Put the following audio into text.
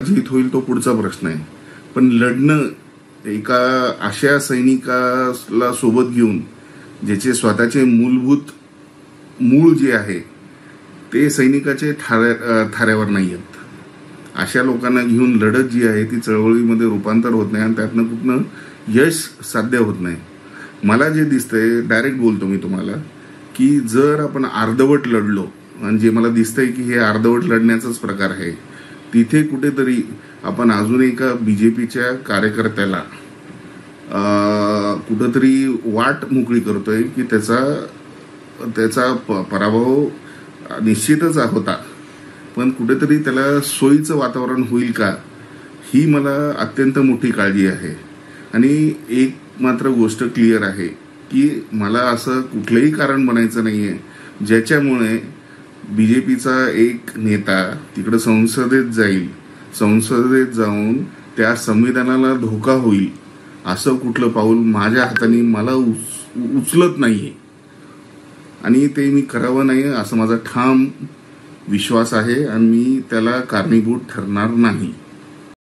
पराजित होईल तो पुढचा प्रश्न आहे, पण लढणं एका अशा सैनिकाला सोबत घेऊन ज्याचे स्वतःचे मूलभूत मूळ जे आहे ते सैनिकाचे थाऱ्यावर नाही आहेत, अशा लोकांना घेऊन लढत जी आहे ती चळवळीमध्ये रूपांतर होत नाही आणि त्यातनं कुठनं यश साध्य होत नाही. मला जे दिसतंय, डायरेक्ट बोलतो मी तुम्हाला, की जर आपण अर्धवट लढलो, आणि जे मला दिसतंय की हे अर्धवट लढण्याचाच प्रकार आहे, तिथे कुठेतरी आपण अजून एका बीजेपीच्या कार्यकर्त्याला कुठंतरी वाट मोकळी करतोय की त्याचा पराभव निश्चितच होता, पण कुठेतरी त्याला सोयीचं वातावरण होईल का, ही मला अत्यंत मोठी काळजी आहे. आणि एक मात्र गोष्ट क्लिअर आहे की मला असं कुठलंही कारण बनायचं नाहीये ज्याच्यामुळे बीजेपीचा एक नेता तिकडे संसदेत जाईल, संसदेत जाऊन त्या संविधानाला धोका होईल असं कुठलं पाऊल माझ्या हाताने मला उचलत नाहीये, आणि ते मी करावं नाही असं माझा ठाम विश्वास आहे आणि मी त्याला कारणीभूत ठरणार नाही.